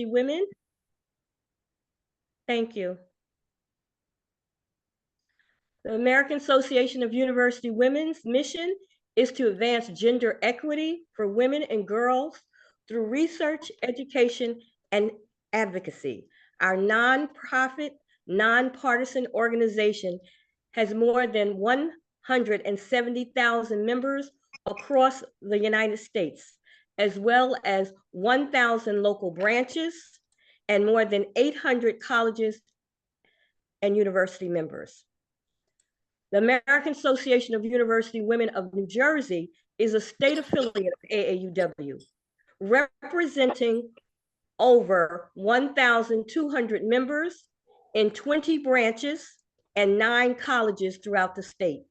University Women. Thank you. The American Association of University Women's mission is to advance gender equity for women and girls through research, education, and advocacy. Our nonprofit, nonpartisan organization has more than 170,000 members across the United States, as well as 1,000 local branches and more than 800 colleges and university members. The American Association of University Women of New Jersey is a state affiliate of AAUW, representing over 1,200 members in 20 branches and 9 colleges throughout the state.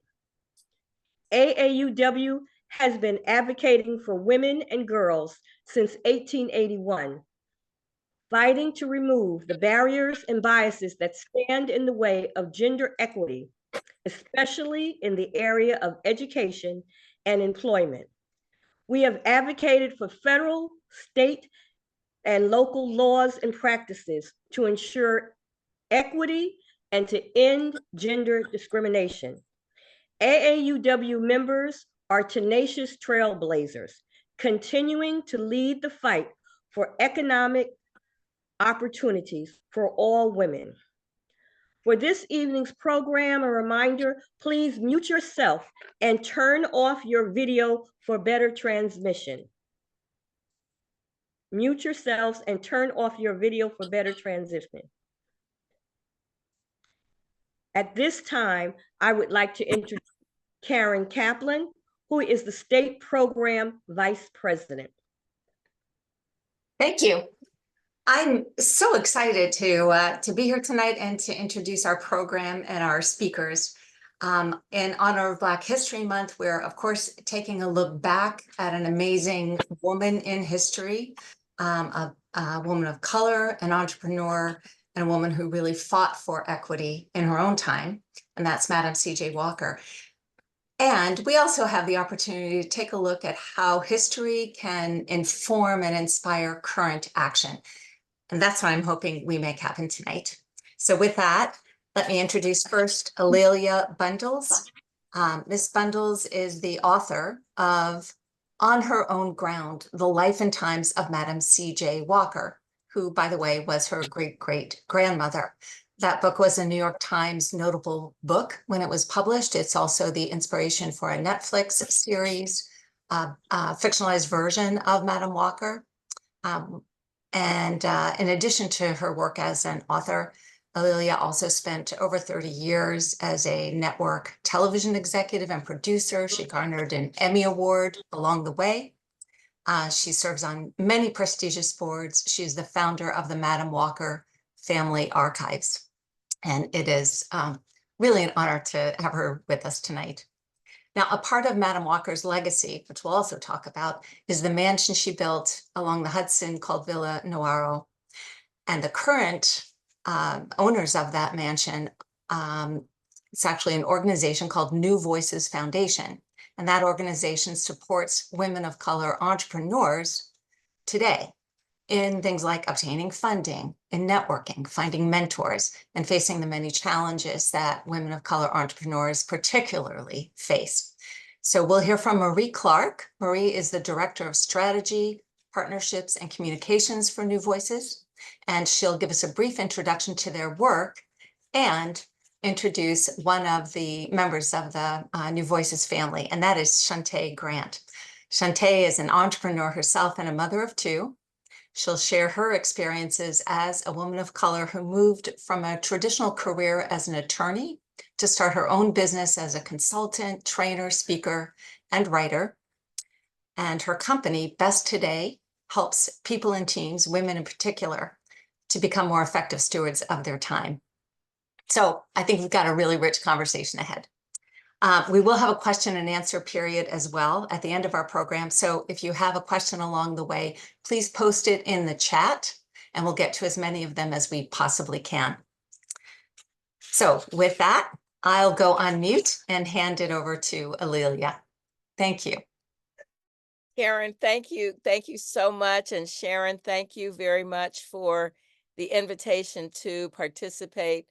AAUW has been advocating for women and girls since 1881, fighting to remove the barriers and biases that stand in the way of gender equity, especially in the area of education and employment. We have advocated for federal, state, and local laws and practices to ensure equity and to end gender discrimination. AAUW members are tenacious trailblazers, continuing to lead the fight for economic opportunities for all women. For this evening's program, a reminder, please mute yourself and turn off your video for better transmission. Mute yourselves and turn off your video for better transmission. At this time, I would like to introduce Karen Kaplan, who is the State Program Vice President. Thank you. I'm so excited to be here tonight and to introduce our program and our speakers. In honor of Black History Month, we're of course taking a look back at an amazing woman in history, a woman of color, an entrepreneur, and a woman who really fought for equity in her own time, and that's Madam C.J. Walker. And we also have the opportunity to take a look at how history can inform and inspire current action. And that's what I'm hoping we make happen tonight. So with that, let me introduce first Alelia Bundles. Ms. Bundles is the author of On Her Own Ground, The Life and Times of Madam C.J. Walker, who, by the way, was her great-great-grandmother. That book was a New York Times notable book when it was published. It's also the inspiration for a Netflix series, a fictionalized version of Madam Walker. In addition to her work as an author, Alelia also spent over 30 years as a network television executive and producer. She garnered an Emmy Award along the way. She serves on many prestigious boards. She's the founder of the Madam Walker Family Archives. And it is really an honor to have her with us tonight. Now, a part of Madam Walker's legacy, which we'll also talk about, is the mansion she built along the Hudson called Villa Nuaro. And the current owners of that mansion, it's actually an organization called New Voices Foundation. And that organization supports women of color entrepreneurs today in things like obtaining funding, in networking, finding mentors, and facing the many challenges that women of color entrepreneurs particularly face. So we'll hear from Marie Clark. Marie is the Director of Strategy, Partnerships, and Communications for New Voices, and she'll give us a brief introduction to their work and introduce one of the members of the New Voices family, and that is Shantae Grant. Shantae is an entrepreneur herself and a mother of 2. She'll share her experiences as a woman of color who moved from a traditional career as an attorney to start her own business as a consultant, trainer, speaker, and writer. And her company, Best Today, helps people and teams, women in particular, to become more effective stewards of their time. So I think we've got a really rich conversation ahead. We will have a question and answer period as well at the end of our program. So if you have a question along the way, please post it in the chat and we'll get to as many of them as we possibly can. So with that, I'll go on mute and hand it over to Alelia. Thank you. Karen, thank you. Thank you so much. And Sharon, thank you very much for the invitation to participate.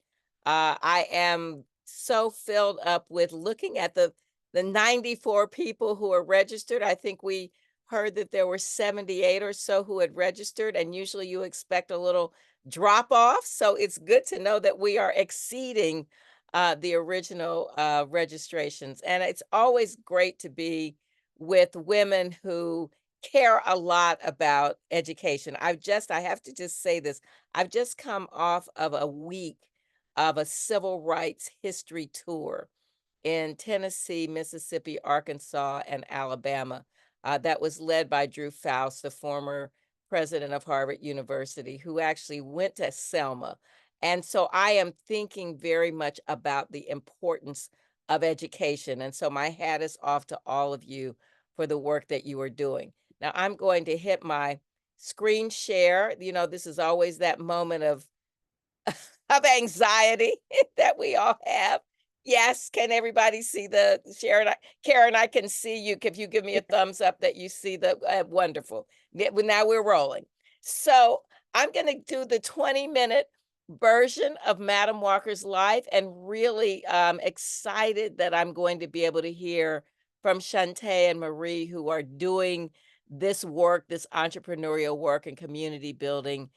I am so filled up with looking at the 94 people who are registered. I think we heard that there were 78 or so who had registered, and usually you expect a little drop off. So it's good to know that we are exceeding the original registrations. And it's always great to be with women who care a lot about education. I have to just say this. I've just come off of a week of a civil rights history tour in Tennessee, Mississippi, Arkansas, and Alabama. That was led by Drew Faust, the former president of Harvard University, who actually went to Selma. And so I am thinking very much about the importance of education. And so my hat is off to all of you for the work that you are doing. Now I'm going to hit my screen share. You know, this is always that moment of anxiety that we all have. Yes, can everybody see the Sharon? Karen, I can see you. If you give me a thumbs up that you see the wonderful. Well, now we're rolling. So I'm going to do the 20-minute version of Madam Walker's life, and really excited that I'm going to be able to hear from Shantae and Marie, who are doing this work, this entrepreneurial work and community building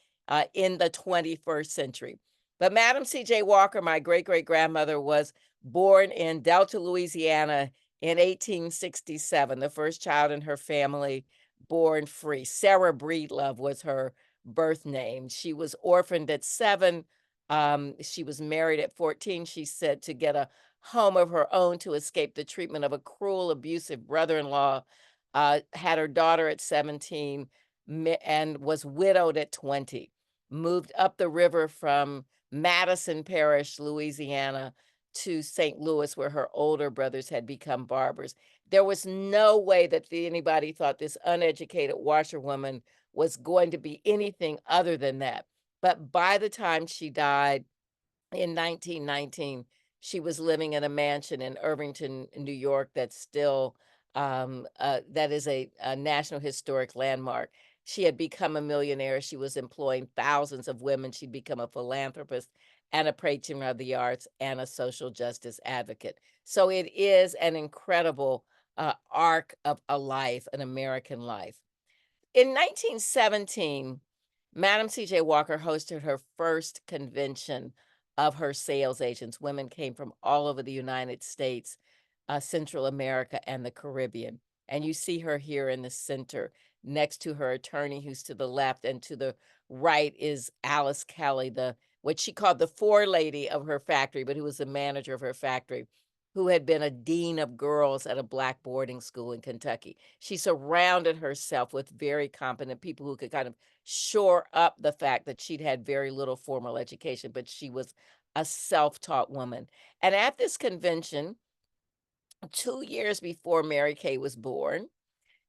in the 21st century. But Madam C.J. Walker, my great great grandmother, was born in Delta, Louisiana in 1867, the first child in her family born free. Sarah Breedlove was her birth name. She was orphaned at 7. She was married at 14, she said, to get a home of her own to escape the treatment of a cruel, abusive brother in law. Had her daughter at 17 and was widowed at 20. Moved up the river from Madison Parish, Louisiana, to St. Louis, where her older brothers had become barbers. There was no way that anybody thought this uneducated washerwoman was going to be anything other than that. But by the time she died in 1919, she was living in a mansion in Irvington, New York, that's still that is a National Historic Landmark. She had become a millionaire. She was employing thousands of women. She'd become a philanthropist and a patron of the arts and a social justice advocate. So it is an incredible arc of a life, an American life. In 1917, Madam C.J. Walker hosted her first convention of her sales agents. Women came from all over the United States, Central America, and the Caribbean. And you see her here in the center, next to her attorney, who's to the left, and to the right is Alice Kelly, the what she called the forelady of her factory, but who was the manager of her factory, who had been a dean of girls at a black boarding school in Kentucky. She surrounded herself with very competent people who could kind of shore up the fact that she'd had very little formal education, but she was a self-taught woman. And at this convention, 2 years before Mary Kay was born,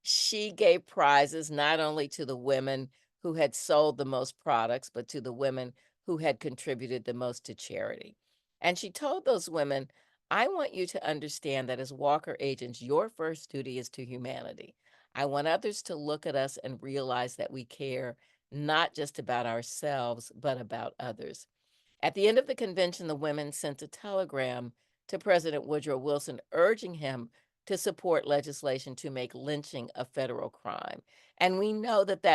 she gave prizes not only to the women who had sold the most products, but to the women who had contributed the most to charity. And she told those women, I want you to understand that as Walker agents, your first duty is to humanity. I want others to look at us and realize that we care not just about ourselves, but about others. At the end of the convention, the women sent a telegram to President Woodrow Wilson urging him to support legislation to make lynching a federal crime. And we know that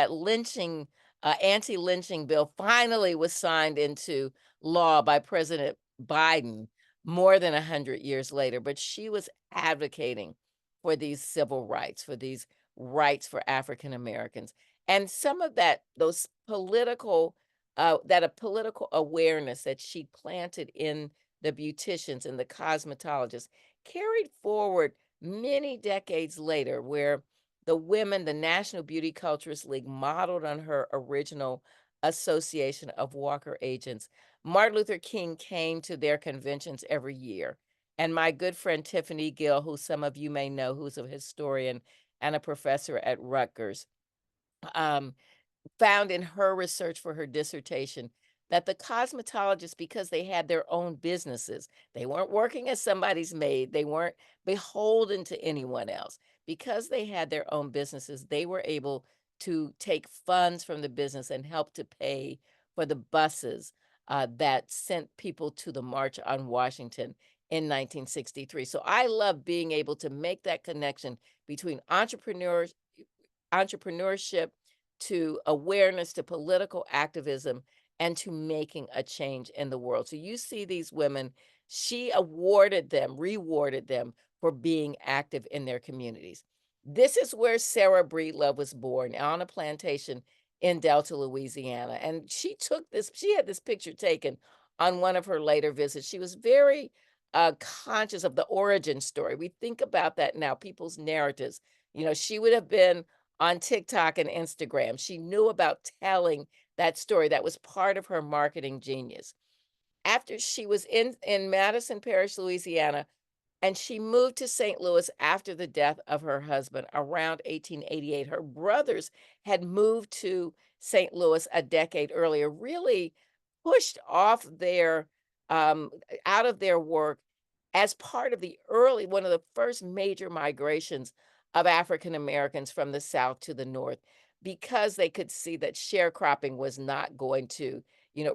anti-lynching bill finally was signed into law by President Biden more than 100 years later. But she was advocating for these civil rights, for these rights for African Americans. And some of those political that a political awareness that she planted in the beauticians and the cosmetologists carried forward many decades later, where the National Beauty Culturist League, modeled on her original association of Walker agents. Martin Luther King came to their conventions every year. And my good friend Tiffany Gill, who some of you may know, who's a historian and a professor at Rutgers, um, found in her research for her dissertation that the cosmetologists, because they had their own businesses, they weren't working as somebody's maid, they weren't beholden to anyone else. because they had their own businesses, they were able to take funds from the business and help to pay for the buses that sent people to the March on Washington in 1963. So I love being able to make that connection between entrepreneurship to awareness to political activism and to making a change in the world. So you see these women, she rewarded them for being active in their communities. This is where Sarah Breedlove was born on a plantation in Delta, Louisiana. And she had this picture taken on one of her later visits. She was very conscious of the origin story. We think about that now, people's narratives. She would have been on TikTok and Instagram. She knew about telling that story. That was part of her marketing genius. After she was in Madison Parish, Louisiana, and she moved to St. Louis after the death of her husband around 1888. Her brothers had moved to St. Louis a decade earlier, really pushed off out of their work as part of one of the first major migrations of African Americans from the South to the North, because they could see that sharecropping was not going to,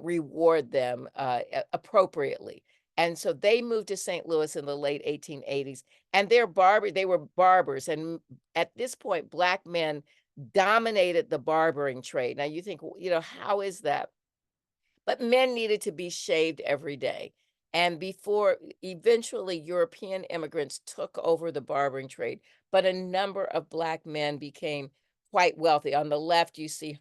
reward them appropriately. And so they moved to St. Louis in the late 1880s, and they were barbers. And at this point, Black men dominated the barbering trade. Now you think, how is that? But men needed to be shaved every day. And before eventually European immigrants took over the barbering trade, but a number of Black men became quite wealthy. On the left, you see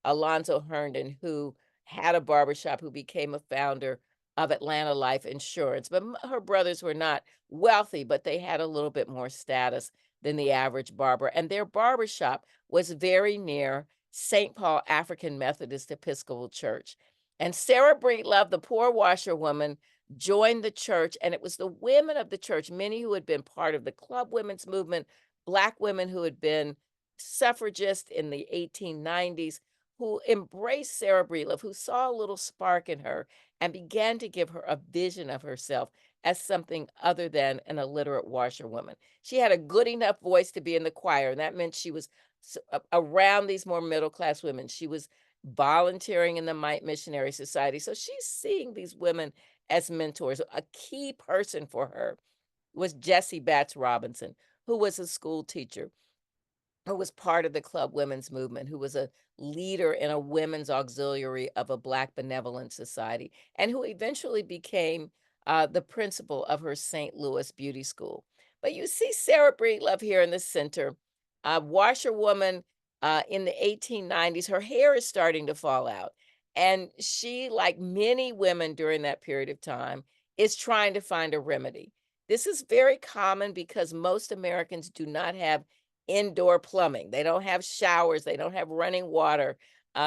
Alonzo Herndon, who had a barbershop, who became a founder of Atlanta Life Insurance. But her brothers were not wealthy, but they had a little bit more status than the average barber. And their barbershop was very near St. Paul African Methodist Episcopal Church. And Sarah Breedlove, the poor washerwoman, joined the church, and it was the women of the church, many who had been part of the club women's movement, Black women who had been suffragists in the 1890s, who embraced Sarah Breedlove, who saw a little spark in her and began to give her a vision of herself as something other than an illiterate washerwoman. She had a good enough voice to be in the choir, and that meant she was around these more middle-class women. She was volunteering in the Mite Missionary Society. So she's seeing these women as mentors. A key person for her was Jessie Batts Robinson, who was a school teacher, who was part of the club women's movement, who was a leader in a women's auxiliary of a Black benevolent society, and who eventually became the principal of her St. Louis beauty school. But you see Sarah Breedlove here in the center, a washerwoman in the 1890s. Her hair is starting to fall out. And she, like many women during that period of time, is trying to find a remedy. This is very common because most Americans do not have indoor plumbing. They don't have showers, they don't have running water,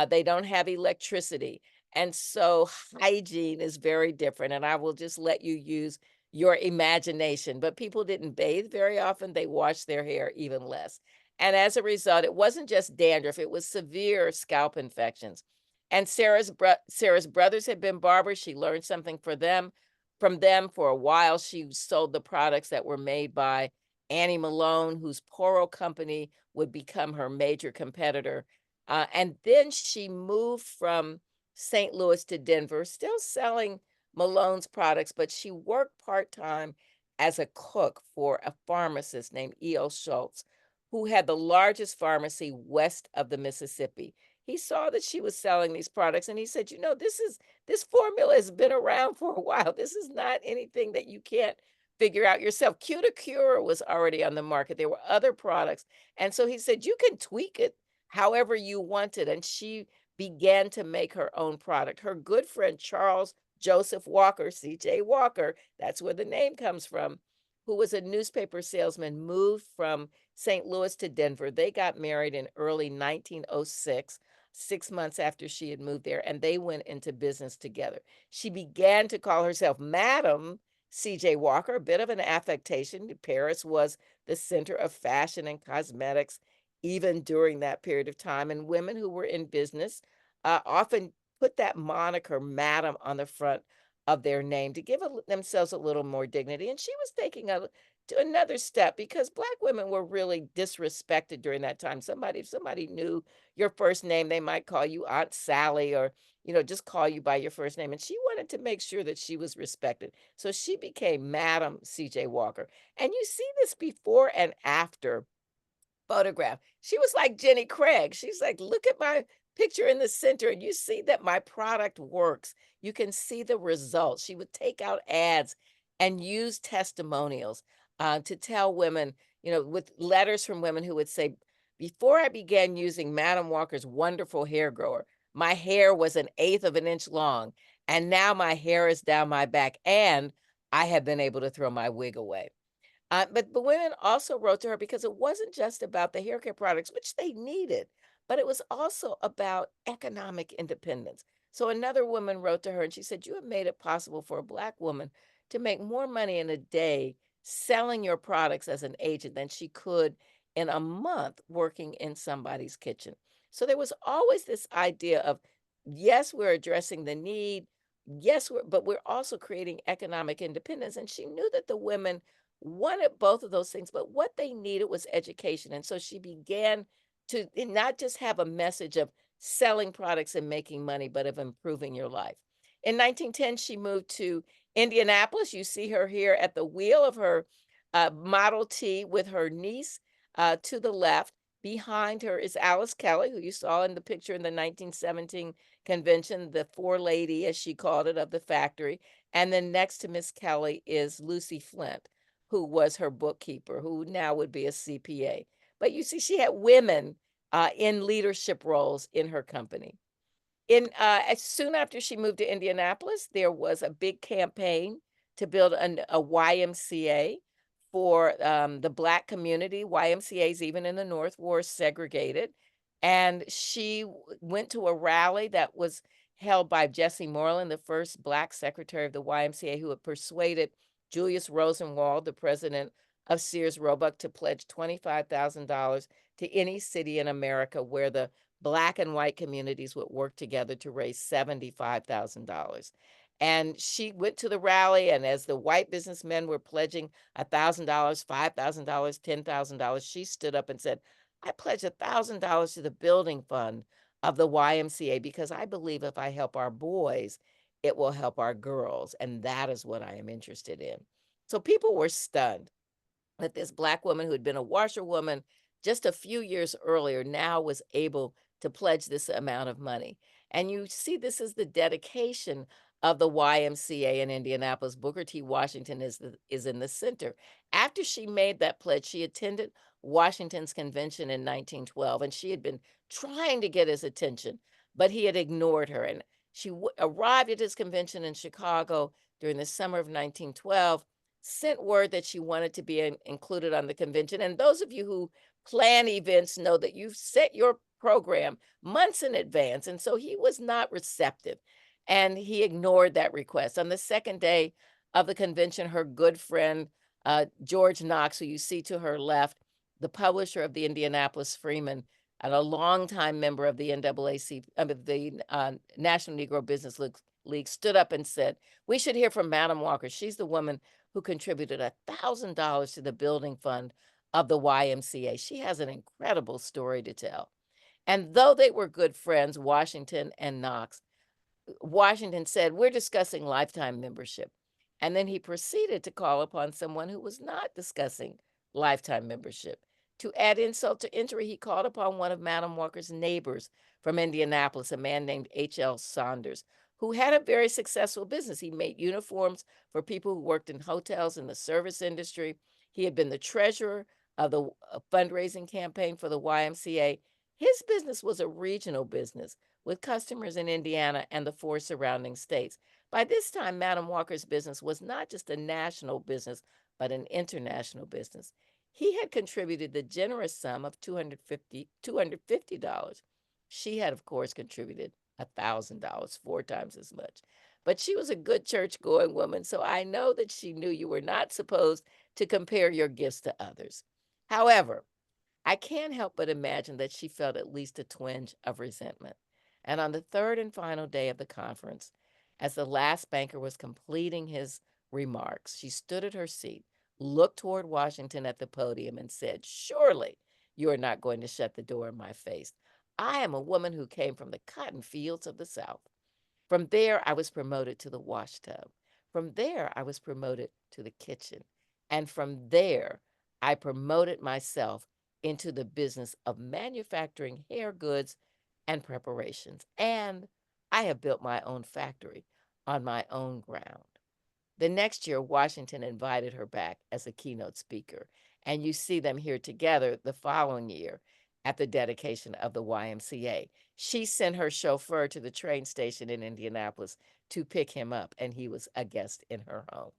they don't have electricity. And so hygiene is very different. And I will just let you use your imagination. But people didn't bathe very often, they washed their hair even less. And as a result, it wasn't just dandruff, it was severe scalp infections. And Sarah's brothers had been barbers. She learned something from them for a while. She sold the products that were made by Annie Malone, whose Poro company would become her major competitor. And then she moved from St. Louis to Denver, still selling Malone's products, but she worked part-time as a cook for a pharmacist named E.O. Schultz, who had the largest pharmacy west of the Mississippi. He saw that she was selling these products and he said, this formula has been around for a while. This is not anything that you can't figure out yourself. Cure was already on the market. There were other products. And so he said, you can tweak it however you want it. And she began to make her own product. Her good friend, Charles Joseph Walker, C.J. Walker, that's where the name comes from, who was a newspaper salesman, moved from St. Louis to Denver. They got married in early 1906, 6 months after she had moved there, and they went into business together. She began to call herself Madam C.J. Walker, a bit of an affectation. Paris was the center of fashion and cosmetics even during that period of time, and women who were in business often put that moniker Madam on the front of their name to give themselves a little more dignity. And she was to another step because Black women were really disrespected during that time. If somebody knew your first name, they might call you Aunt Sally or, just call you by your first name. And she wanted to make sure that she was respected. So she became Madam C.J. Walker. And you see this before and after photograph. She was like Jenny Craig. She's like, look at my picture in the center, and you see that my product works. You can see the results. She would take out ads and use testimonials to tell women, with letters from women who would say, before I began using Madam Walker's wonderful hair grower, my hair was an eighth of an inch long, and now my hair is down my back, and I have been able to throw my wig away. But the women also wrote to her because it wasn't just about the hair care products, which they needed, but it was also about economic independence. So another woman wrote to her and she said, you have made it possible for a Black woman to make more money in a day selling your products as an agent than she could in a month working in somebody's kitchen. So there was always this idea of, yes, we're addressing the need. Yes, but we're also creating economic independence. And she knew that the women wanted both of those things, but what they needed was education. And so she began to not just have a message of selling products and making money, but of improving your life. In 1910, she moved to Indianapolis. You see her here at the wheel of her Model T with her niece to the left. Behind her is Alice Kelly, who you saw in the picture in the 1917 convention, the forelady, as she called it, of the factory. And then next to Miss Kelly is Lucy Flint, who was her bookkeeper, who now would be a CPA. But you see, she had women in leadership roles in her company. As soon after she moved to Indianapolis, there was a big campaign to build a YMCA for the Black community. YMCA's, even in the North, were segregated. And she went to a rally that was held by Jesse Moreland, the first Black secretary of the YMCA, who had persuaded Julius Rosenwald, the president of Sears Roebuck, to pledge $25,000 to any city in America where the Black and white communities would work together to raise $75,000. And she went to the rally, and as the white businessmen were pledging $1,000, $5,000, $10,000, she stood up and said, I pledge $1,000 to the building fund of the YMCA because I believe if I help our boys, it will help our girls. And that is what I am interested in. So people were stunned that this Black woman who had been a washerwoman just a few years earlier now was able to pledge this amount of money. And you see, this is the dedication of the YMCA in Indianapolis. Booker T. Washington is in the center. After she made that pledge, she attended Washington's convention in 1912, and she had been trying to get his attention, but he had ignored her. And she arrived at his convention in Chicago during the summer of 1912, sent word that she wanted to be included on the convention. And those of you who plan events know that you've set your program months in advance. And so he was not receptive and he ignored that request. On the second day of the convention, her good friend, George Knox, who you see to her left, the publisher of the Indianapolis Freeman and a longtime member of the NAAC, the National Negro Business League, stood up and said, we should hear from Madam Walker. She's the woman who contributed $1,000 to the building fund of the YMCA. She has an incredible story to tell. And though they were good friends, Washington and Knox, Washington said, we're discussing lifetime membership. And then he proceeded to call upon someone who was not discussing lifetime membership. To add insult to injury, he called upon one of Madam Walker's neighbors from Indianapolis, a man named H.L. Saunders, who had a very successful business. He made uniforms for people who worked in hotels in the service industry. He had been the treasurer of the fundraising campaign for the YMCA. His business was a regional business with customers in Indiana and the 4 surrounding states. By this time, Madam Walker's business was not just a national business, but an international business. He had contributed the generous sum of $250. She had, of course, contributed $1,000, 4 times as much. But she was a good church-going woman, so I know that she knew you were not supposed to compare your gifts to others. However, I can't help but imagine that she felt at least a twinge of resentment. And on the third and final day of the conference, as the last banker was completing his remarks, she stood at her seat, looked toward Washington at the podium and said, "Surely you are not going to shut the door in my face. I am a woman who came from the cotton fields of the South. From there, I was promoted to the washtub. From there, I was promoted to the kitchen. And from there, I promoted myself into the business of manufacturing hair goods and preparations. And I have built my own factory on my own ground." The next year, Washington invited her back as a keynote speaker, and you see them here together the following year at the dedication of the YMCA. She sent her chauffeur to the train station in Indianapolis to pick him up, and he was a guest in her home.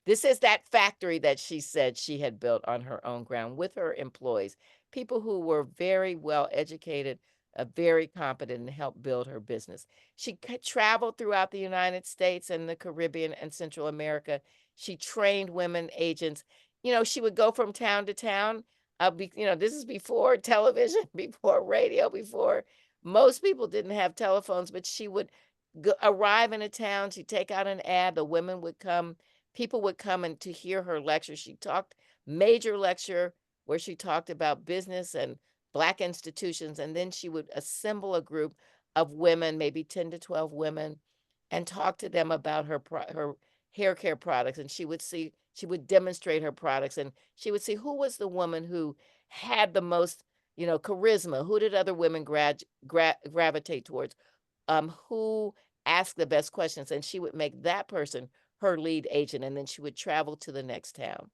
This is that factory that she said she had built on her own ground with her employees, people who were very well educated, very competent, and helped build her business. She traveled throughout the United States and the Caribbean and Central America. She trained women agents. She would go from town to town. This is before television, before radio, before most people didn't have telephones, but she would arrive in a town. She'd take out an ad. The women would come. People would come and to hear her lecture. She talked major lecture where she talked about business and Black institutions, and then she would assemble a group of women, maybe 10 to 12 women, and talk to them about her hair care products. And she would demonstrate her products, and she would see who was the woman who had the most, charisma. Who did other women gravitate towards? Who asked the best questions, and she would make that person her lead agent, and then she would travel to the next town.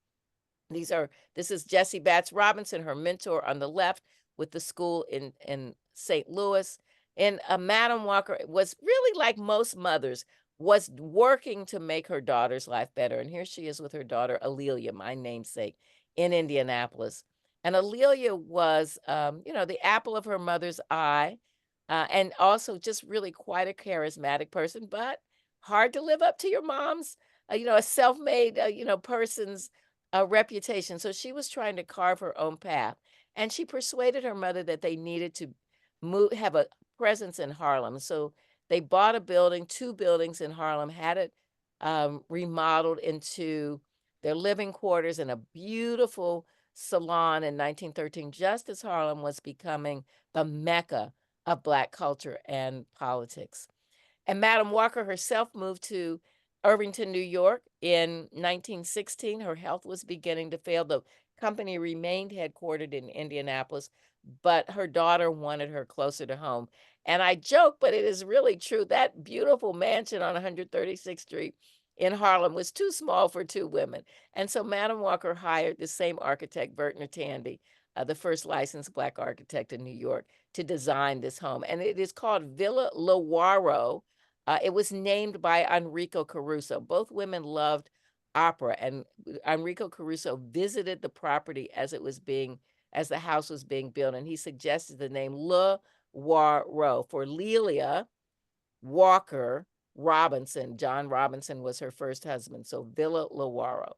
This is Jessie Batts Robinson, her mentor on the left, with the school in St. Louis. And Madam Walker was really, like most mothers, was working to make her daughter's life better. And here she is with her daughter, Alelia, my namesake, in Indianapolis. And Alelia was, the apple of her mother's eye, and also just really quite a charismatic person, but hard to live up to your mom's, a self-made, person's reputation. So she was trying to carve her own path. And she persuaded her mother that they needed to have a presence in Harlem. So they bought a building, 2 buildings in Harlem, had it remodeled into their living quarters and a beautiful salon in 1913, just as Harlem was becoming the mecca of Black culture and politics. And Madam Walker herself moved to Irvington, New York in 1916. Her health was beginning to fail. The company remained headquartered in Indianapolis, but her daughter wanted her closer to home. And I joke, but it is really true. That beautiful mansion on 136th Street in Harlem was too small for 2 women. And so Madam Walker hired the same architect, Vertner Tandy, the first licensed Black architect in New York, to design this home. And it is called Villa Lewaro. It was named by Enrico Caruso. Both women loved opera, and Enrico Caruso visited the property as the house was being built, and he suggested the name Lewaro for Lelia Walker Robinson. John Robinson was her first husband, so Villa Lewaro.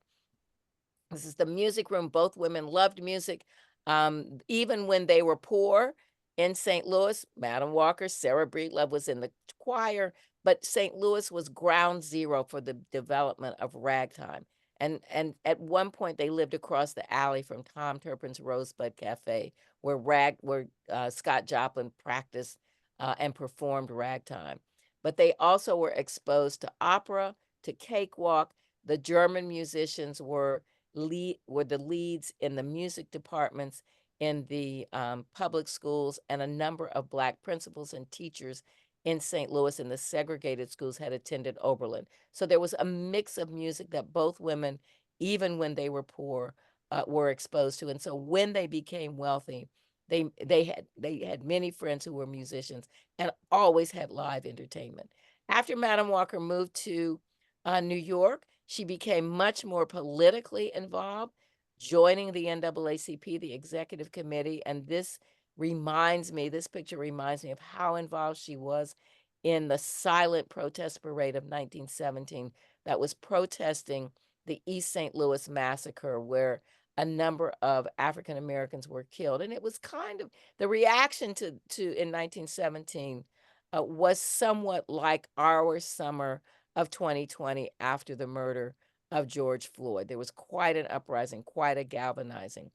This is the music room. Both women loved music. Even when they were poor in St. Louis, Madam Walker, Sarah Breedlove was in the choir, but St. Louis was ground zero for the development of ragtime. And at one point, they lived across the alley from Tom Turpin's Rosebud Cafe, where Scott Joplin practiced and performed ragtime. But they also were exposed to opera, to cakewalk. The German musicians were the leads in the music departments in the public schools, and a number of Black principals and teachers in St. Louis in the segregated schools had attended Oberlin. So there was a mix of music that both women, even when they were poor, were exposed to. And so when they became wealthy, they had many friends who were musicians and always had live entertainment. After Madam Walker moved to New York, she became much more politically involved, joining the NAACP, the executive committee. And this picture reminds me of how involved she was in the silent protest parade of 1917 that was protesting the East St. Louis massacre, where a number of African Americans were killed. And it was kind of the reaction to in 1917 was somewhat like our summer of 2020 after the murder of George Floyd. There was quite an uprising, quite a galvanizing.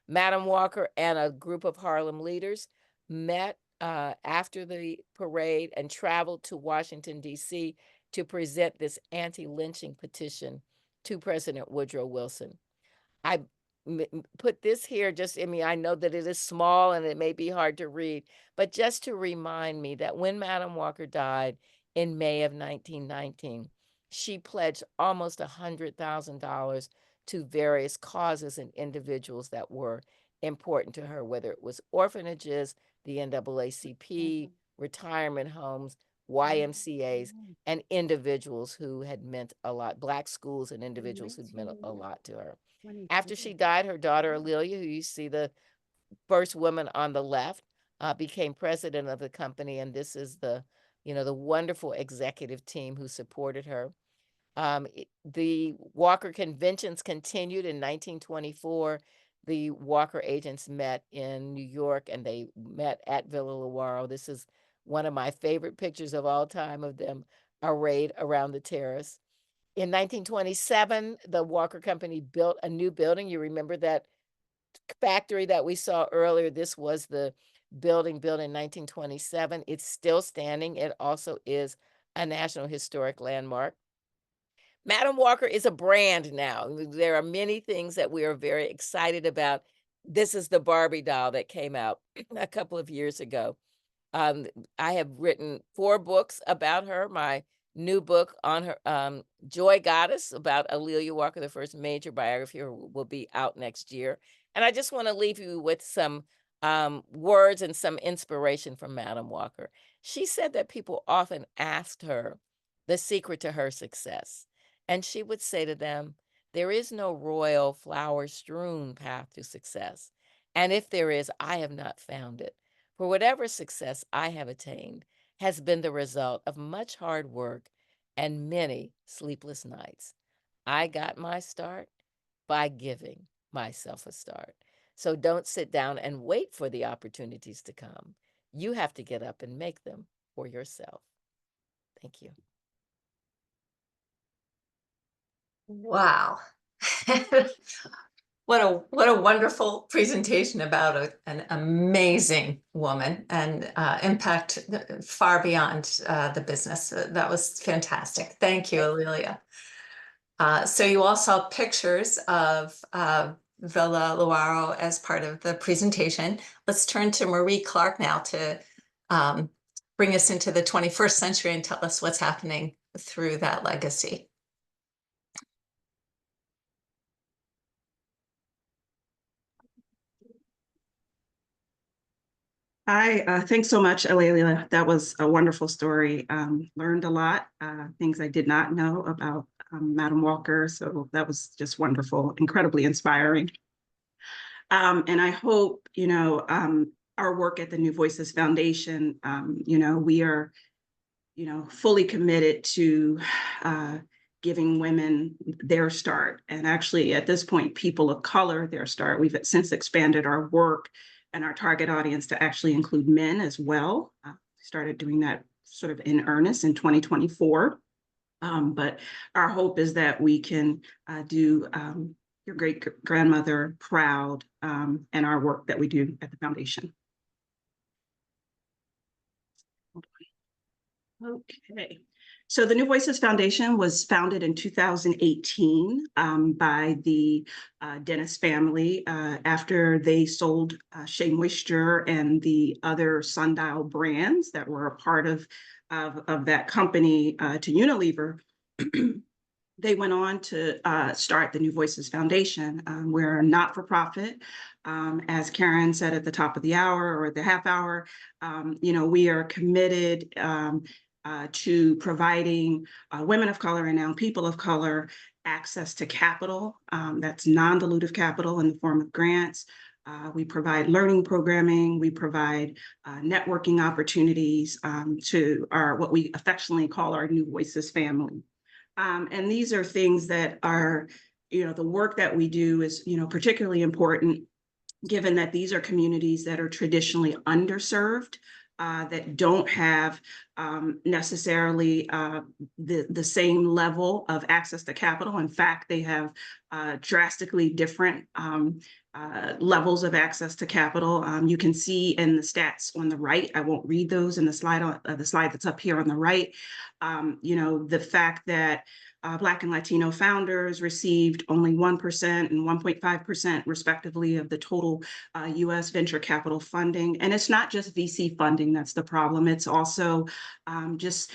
Madam Walker and a group of Harlem leaders met after the parade and traveled to Washington, D.C. to present this anti-lynching petition to President Woodrow Wilson. I put this here just, I mean, I know that it is small and it may be hard to read, but just to remind me that when Madam Walker died in May of 1919, she pledged almost $100,000 to various causes and individuals that were important to her, whether it was orphanages, the NAACP, retirement homes, YMCAs, and individuals who had meant a lot, Black schools and individuals who'd meant a lot to her. After she died, her daughter, Amelia, who you see the first woman on the left, became president of the company. And this is the, the wonderful executive team who supported her. The Walker conventions continued in 1924. The Walker agents met in New York and they met at Villa Lawaro. This is one of my favorite pictures of all time of them arrayed around the terrace. In 1927, the Walker Company built a new building. You remember that factory that we saw earlier? This was the building built in 1927. It's still standing. It also is a National Historic Landmark. Madam Walker is a brand now. There are many things that we are very excited about. This is the Barbie doll that came out a couple of years ago. I have written 4 books about her. My new book on her, Joy Goddess, about A'Lelia Walker, the first major biography, will be out next year. And I just want to leave you with some words and some inspiration from Madam Walker. She said that people often asked her the secret to her success. And she would say to them, there is no royal flower-strewn path to success. And if there is, I have not found it. For whatever success I have attained has been the result of much hard work and many sleepless nights. I got my start by giving myself a start. So don't sit down and wait for the opportunities to come. You have to get up and make them for yourself. Thank you. Wow. What a wonderful presentation about an amazing woman and impact far beyond the business. That was fantastic. Thank you, A'Lelia. So you all saw pictures of Villa Lawaro as part of the presentation. Let's turn to Marie Clark now to bring us into the 21st century and tell us what's happening through that legacy. Hi, thanks so much, A'Lelia. That was a wonderful story. Learned a lot, things I did not know about Madam Walker. So that was just wonderful, incredibly inspiring. And I hope, our work at the New Voices Foundation, we are, fully committed to giving women their start. And actually, at this point, people of color their start. We've since expanded our work and our target audience to actually include men as well. Started doing that sort of in earnest in 2024. But our hope is that we can do your great-grandmother proud and our work that we do at the foundation. Okay. So the New Voices Foundation was founded in 2018 by the Dennis family after they sold Shea Moisture and the other Sundial brands that were a part of that company to Unilever. They went on to start the New Voices Foundation. We're a not-for-profit. As Karen said at the top of the hour or the half hour, we are committed to providing women of color and now people of color access to capital that's non-dilutive capital in the form of grants. We provide learning programming. We provide networking opportunities to our what we affectionately call our New Voices family. And these are things that are, the work that we do is, particularly important given that these are communities that are traditionally underserved that don't have necessarily the same level of access to capital. In fact, they have drastically different levels of access to capital. You can see in the stats on the right. I won't read those in the slide that's up here on the right. The fact that Black and Latino founders received only 1% and 1.5% respectively of the total U.S. venture capital funding. And it's not just VC funding that's the problem. It's also just,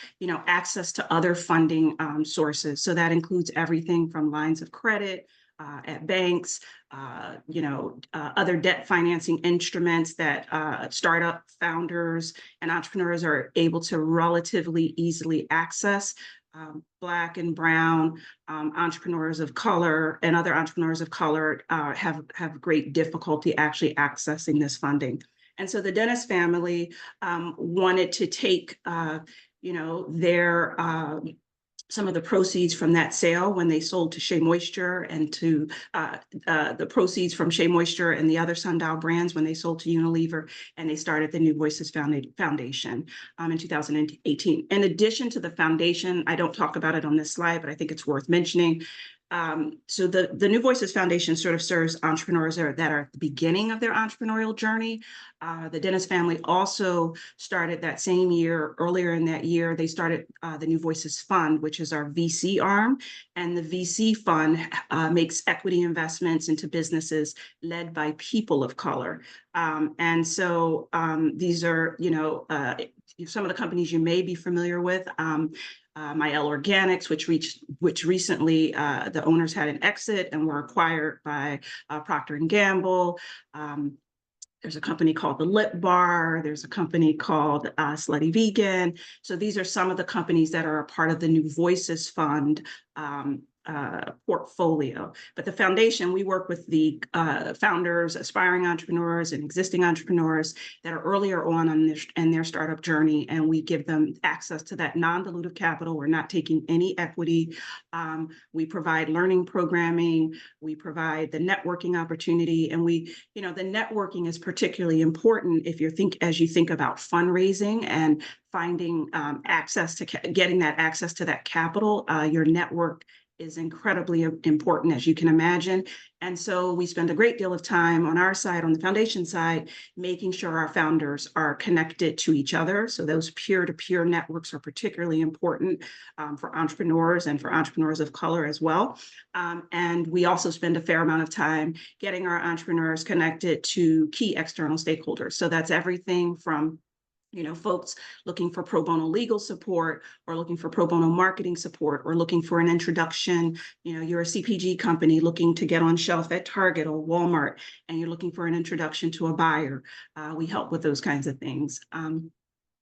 access to other funding sources. So that includes everything from lines of credit at banks, other debt financing instruments that startup founders and entrepreneurs are able to relatively easily access. Black and brown entrepreneurs of color and other entrepreneurs of color have great difficulty actually accessing this funding. And so the Dennis family wanted to take, their some of the proceeds from that sale when they sold to Shea Moisture, and to the proceeds from Shea Moisture and the other Sundial brands when they sold to Unilever, and they started the New Voices Foundation in 2018. In addition to the foundation, I don't talk about it on this slide, but I think it's worth mentioning. So the New Voices Foundation sort of serves entrepreneurs that are at the beginning of their entrepreneurial journey. The Dennis family also started that same year, earlier in that year, they started the New Voices Fund, which is our VC arm. And the VC fund makes equity investments into businesses led by people of color. And so these are, some of the companies you may be familiar with. Mielle Organics, which recently the owners had an exit and were acquired by Procter & Gamble. There's a company called The Lip Bar. There's a company called Slutty Vegan. So these are some of the companies that are a part of the New Voices Fund portfolio. But the foundation, we work with the founders, aspiring entrepreneurs, and existing entrepreneurs that are earlier on in their startup journey, and we give them access to that non-dilutive capital. We're not taking any equity. We provide learning programming. We provide the networking opportunity, and the networking is particularly important if as you think about fundraising and finding getting that access to that capital. Your network is incredibly important, as you can imagine. And so we spend a great deal of time on our side, on the foundation side, making sure our founders are connected to each other. So those peer-to-peer networks are particularly important for entrepreneurs and for entrepreneurs of color as well. And we also spend a fair amount of time getting our entrepreneurs connected to key external stakeholders. So that's everything from folks looking for pro bono legal support, or looking for pro bono marketing support, or looking for an introduction. You're a CPG company looking to get on shelf at Target or Walmart, and you're looking for an introduction to a buyer. We help with those kinds of things.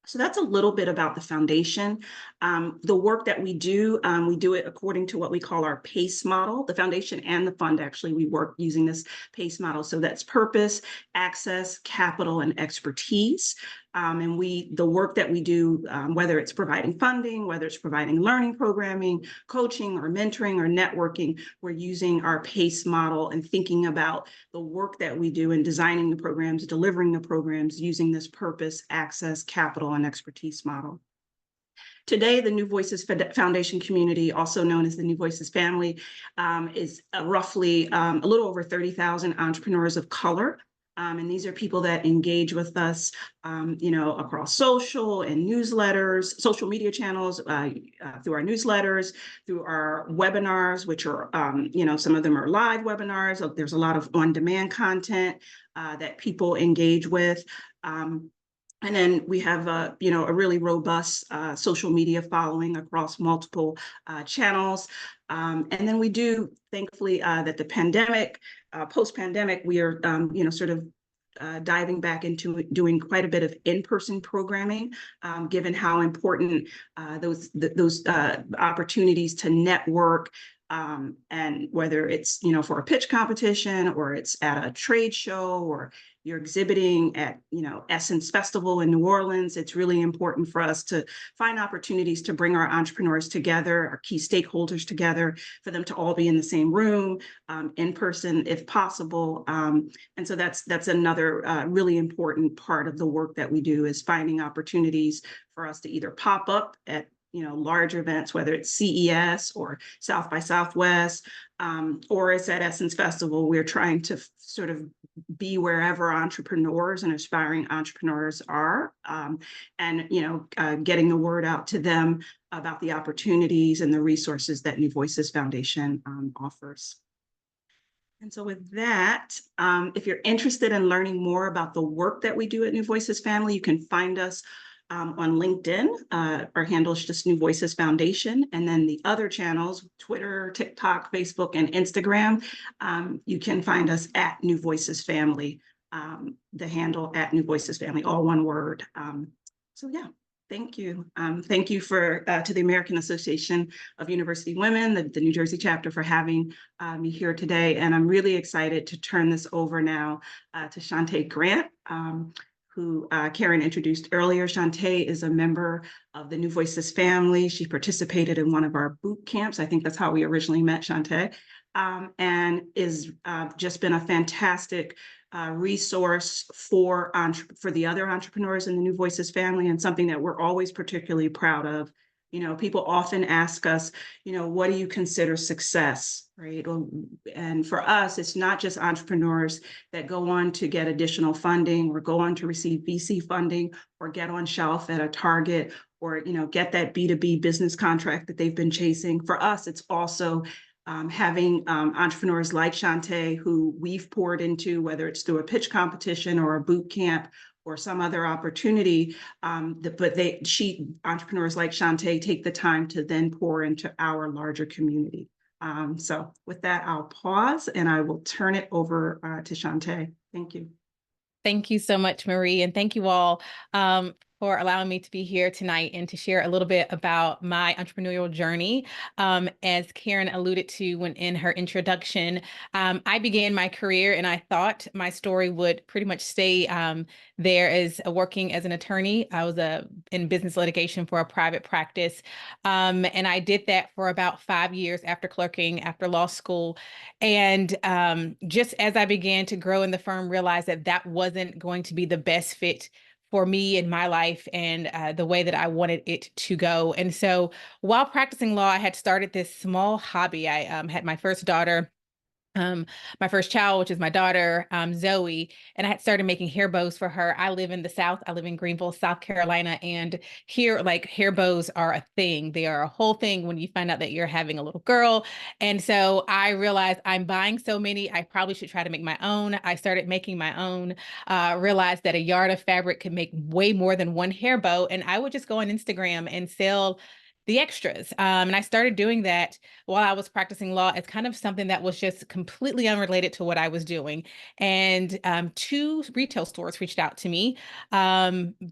So that's a little bit about the foundation. The work that we do it according to what we call our PACE model. The foundation and the fund, actually, we work using this PACE model. So that's purpose, access, capital, and expertise. And the work that we do, whether it's providing funding, whether it's providing learning programming, coaching, or mentoring, or networking, we're using our PACE model and thinking about the work that we do in designing the programs, delivering the programs, using this purpose, access, capital, and expertise model. Today, the New Voices Foundation community, also known as the New Voices family, is roughly a little over 30,000 entrepreneurs of color. And these are people that engage with us, across social and newsletters, social media channels, through our newsletters, through our webinars, which are, some of them are live webinars. There's a lot of on-demand content that people engage with. And then we have a really robust social media following across multiple channels. And then we do, thankfully, that the pandemic, post-pandemic, we are, diving back into doing quite a bit of in-person programming, given how important those opportunities to network, and whether it's, for a pitch competition, or it's at a trade show, or, you're exhibiting at, Essence Festival in New Orleans, it's really important for us to find opportunities to bring our entrepreneurs together, our key stakeholders together, for them to all be in the same room, in person if possible. And so that's another really important part of the work that we do, is finding opportunities for us to either pop up at large events, whether it's CES or South by Southwest, or it's at Essence Festival. We're trying to sort of be wherever entrepreneurs and aspiring entrepreneurs are, and getting the word out to them about the opportunities and the resources that New Voices Foundation offers. And so with that, if you're interested in learning more about the work that we do at New Voices Family, you can find us on LinkedIn. Our handle is just New Voices Foundation. And then the other channels, Twitter, TikTok, Facebook, and Instagram, you can find us at New Voices Family, the handle at New Voices Family, all one word. So yeah, thank you. Thank you to the American Association of University Women, the New Jersey chapter, for having me here today. And I'm really excited to turn this over now to Shantae Grant, who Karen introduced earlier. Shantae is a member of the New Voices family. She participated in one of our boot camps. I think that's how we originally met Shantae, and is just been a fantastic resource for the other entrepreneurs in the New Voices family, and something that we're always particularly proud of. People often ask us, what do you consider success, right? And for us, it's not just entrepreneurs that go on to get additional funding, or go on to receive VC funding, or get on shelf at a Target, or get that B2B business contract that they've been chasing. For us, it's also having entrepreneurs like Shantae, who we've poured into, whether it's through a pitch competition or a boot camp or some other opportunity, entrepreneurs like Shantae take the time to then pour into our larger community. So with that, I'll pause and I will turn it over to Shantae. Thank you. Thank you so much, Marie. And thank you all for allowing me to be here tonight and to share a little bit about my entrepreneurial journey. As Karen alluded to in her introduction, I began my career, and I thought my story would pretty much stay there as working as an attorney. I was in business litigation for a private practice. And I did that for about 5 years after clerking, after law school. And just as I began to grow in the firm, realized that that wasn't going to be the best fit for me in my life and the way that I wanted it to go. And so while practicing law, I had started this small hobby. I had my first daughter, my first child, which is my daughter, Zoe, and I had started making hair bows for her. I live in the South. I live in Greenville, South Carolina. And here, hair bows are a thing. They are a whole thing when you find out that you're having a little girl. And so I realized I'm buying so many, I probably should try to make my own. I started making my own, realized that a yard of fabric could make way more than one hair bow. And I would just go on Instagram and sell the extras. And I started doing that while I was practicing law as kind of something that was just completely unrelated to what I was doing. And 2 retail stores reached out to me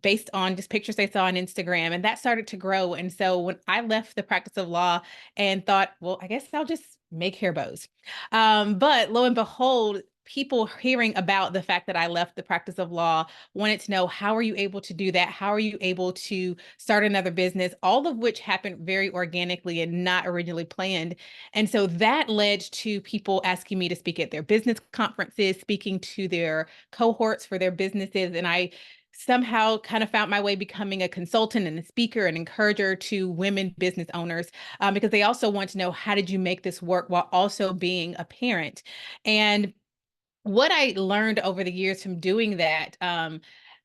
based on just pictures they saw on Instagram, and that started to grow. And so when I left the practice of law and thought, well, I guess I'll just make hair bows. But lo and behold, people hearing about the fact that I left the practice of law wanted to know, how are you able to do that? How are you able to start another business? All of which happened very organically and not originally planned. And so that led to people asking me to speak at their business conferences, speaking to their cohorts for their businesses. And I somehow kind of found my way becoming a consultant and a speaker and encourager to women business owners, because they also want to know, how did you make this work while also being a parent? And what I learned over the years from doing that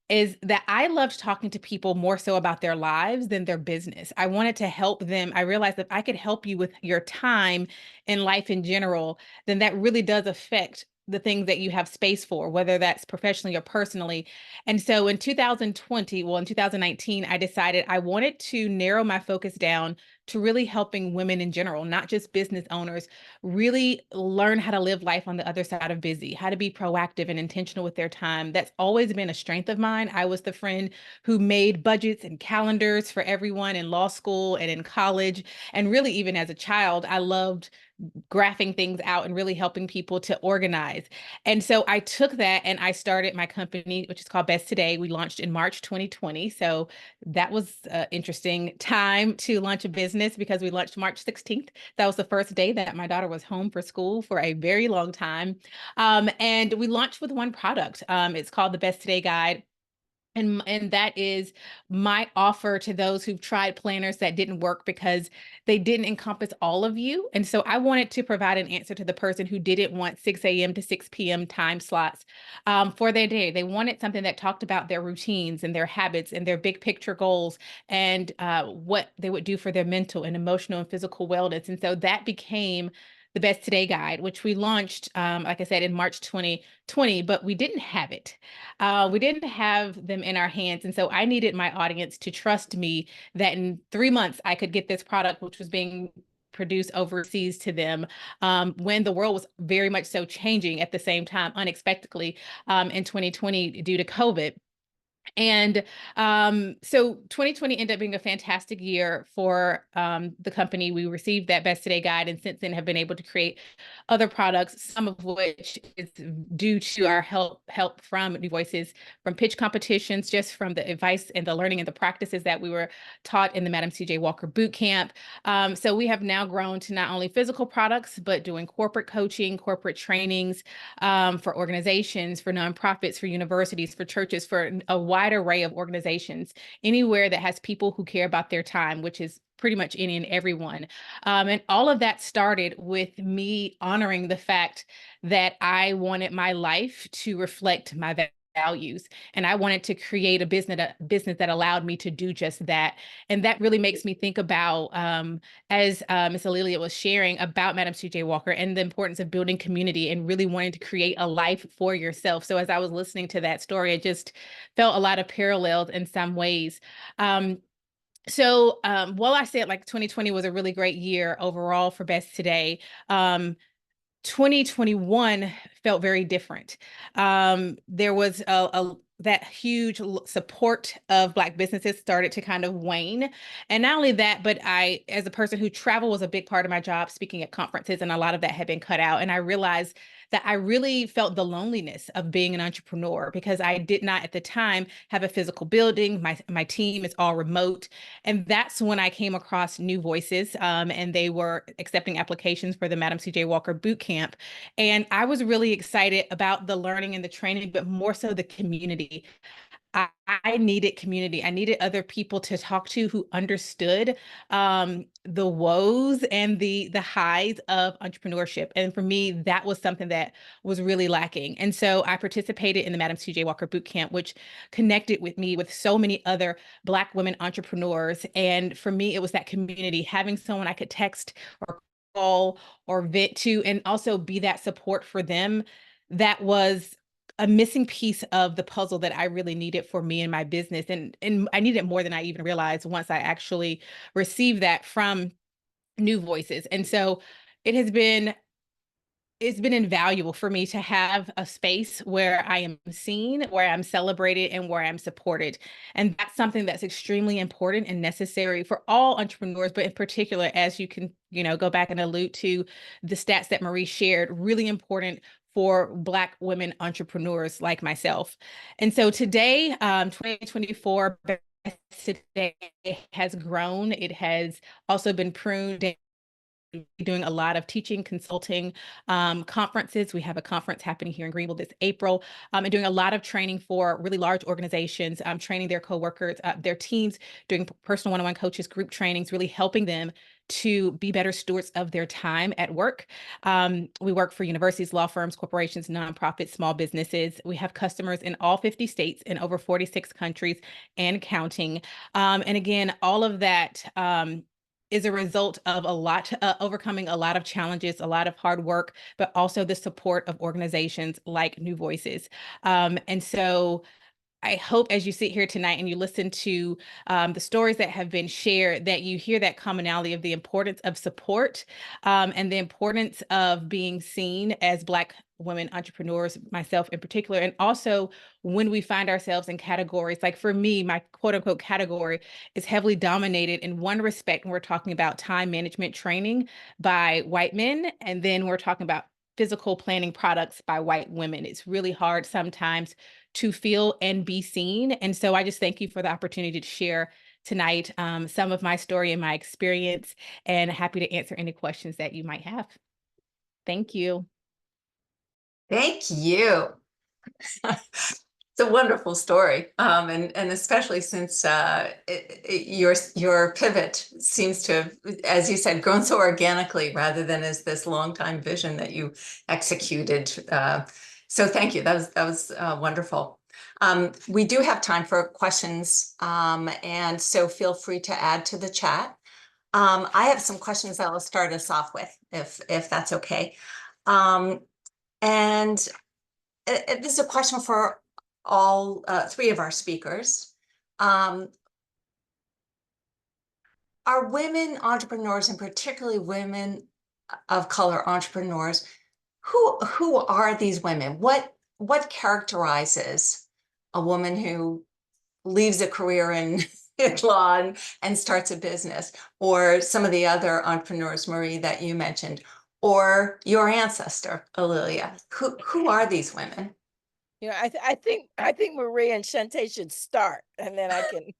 is that I loved talking to people more so about their lives than their business. I wanted to help them. I realized that if I could help you with your time and life in general, then that really does affect the things that you have space for, whether that's professionally or personally. And so in 2019, I decided I wanted to narrow my focus down to really helping women in general, not just business owners, really learn how to live life on the other side of busy, how to be proactive and intentional with their time. That's always been a strength of mine. I was the friend who made budgets and calendars for everyone in law school and in college. And really, even as a child, I loved graphing things out and really helping people to organize. And so I took that and I started my company, which is called Best Today. We launched in March 2020. So that was an interesting time to launch a business because we launched March 16th. That was the first day that my daughter was home for school for a very long time. And we launched with one product. It's called the Best Today Guide. And that is my offer to those who've tried planners that didn't work because they didn't encompass all of you. And so I wanted to provide an answer to the person who didn't want 6 a.m. to 6 p.m. time slots for their day. They wanted something that talked about their routines and their habits and their big picture goals and what they would do for their mental and emotional and physical wellness. And so that became the Best Today Guide, which we launched, like I said, in March 2020, but we didn't have it. We didn't have them in our hands. And so I needed my audience to trust me that in 3 months I could get this product, which was being produced overseas to them when the world was very much so changing at the same time, unexpectedly in 2020 due to COVID. And so 2020 ended up being a fantastic year for the company. We received that Best Today Guide and since then have been able to create other products, some of which is due to our help from New Voices, from pitch competitions, just from the advice and the learning and the practices that we were taught in the Madam C.J. Walker Boot Camp. So we have now grown to not only physical products, but doing corporate coaching, corporate trainings for organizations, for nonprofits, for universities, for churches, for a wide array of organizations, anywhere that has people who care about their time, which is pretty much any and everyone. And all of that started with me honoring the fact that I wanted my life to reflect my values. And I wanted to create a business that allowed me to do just that. And that really makes me think about, as Ms. Alelia was sharing about Madam C.J. Walker and the importance of building community and really wanting to create a life for yourself. So as I was listening to that story, I just felt a lot of parallels in some ways. While I said like 2020 was a really great year overall for Best Today, 2021 felt very different. There was that huge support of Black businesses started to kind of wane. And not only that, but I, as a person who travel was a big part of my job, speaking at conferences, and a lot of that had been cut out. And I realized that I really felt the loneliness of being an entrepreneur because I did not at the time have a physical building. My team is all remote. And that's when I came across New Voices, and they were accepting applications for the Madam C.J. Walker Boot Camp. And I was really excited about the learning and the training, but more so the community. I needed community. I needed other people to talk to who understood the woes and the highs of entrepreneurship. And for me, that was something that was really lacking. And so I participated in the Madam C.J. Walker Boot Camp, which connected with me with so many other Black women entrepreneurs. And for me, it was that community, having someone I could text or call or vent to, and also be that support for them. That was a missing piece of the puzzle that I really needed for me and my business. And I needed more than I even realized once I actually received that from New Voices. And so it has been it's been invaluable for me to have a space where I am seen, where I'm celebrated, and where I'm supported. And that's something that's extremely important and necessary for all entrepreneurs, but in particular, as you can, go back and allude to the stats that Marie shared, really important for Black women entrepreneurs like myself. And so today, 2024, Today has grown. It has also been pruned, doing a lot of teaching, consulting, conferences. We have a conference happening here in Greenville this April, and doing a lot of training for really large organizations, training their coworkers, their teams, doing personal one-on-one coaches, group trainings, really helping them to be better stewards of their time at work. We work for universities, law firms, corporations, nonprofits, small businesses. We have customers in all 50 states and over 46 countries and counting. And again, all of that is a result of overcoming a lot of challenges, a lot of hard work, but also the support of organizations like New Voices. And so I hope as you sit here tonight and you listen to the stories that have been shared, that you hear that commonality of the importance of support, and the importance of being seen as Black women entrepreneurs, myself in particular. And also when we find ourselves in categories, like for me, my quote unquote category is heavily dominated in one respect when we're talking about time management training by white men. And then we're talking about physical planning products by white women. It's really hard sometimes to feel and be seen. And so I just thank you for the opportunity to share tonight some of my story and my experience, and happy to answer any questions that you might have. Thank you. Thank you. It's a wonderful story, and especially since your pivot seems to have, as you said, grown so organically rather than as this long time vision that you executed. So thank you. That was wonderful. We do have time for questions, and so feel free to add to the chat. I have some questions that I'll start us off with, if that's okay. And this is a question for all three of our speakers. Are women entrepreneurs, and particularly women of color entrepreneurs, who are these women? What characterizes a woman who leaves a career in law and starts a business, or some of the other entrepreneurs, Marie, that you mentioned, or your ancestor, Alilia? Who are these women? You know, I think Marie and Shantae should start, and then I can.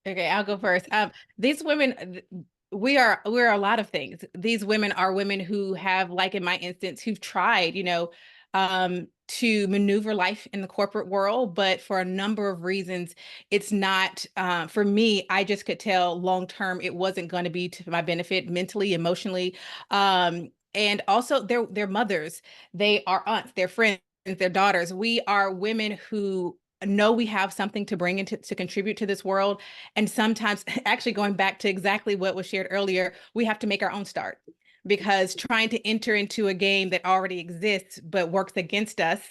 Okay, I'll go first. These women, we're a lot of things. These women are women who have, like in my instance, who've tried, to maneuver life in the corporate world, but for a number of reasons, it's not, for me, I just could tell long term it wasn't going to be to my benefit mentally, emotionally. And also they're mothers, they are aunts, they're friends, their daughters. We are women who know we have something to bring into to contribute to this world. And sometimes, actually going back to exactly what was shared earlier, we have to make our own start, because trying to enter into a game that already exists but works against us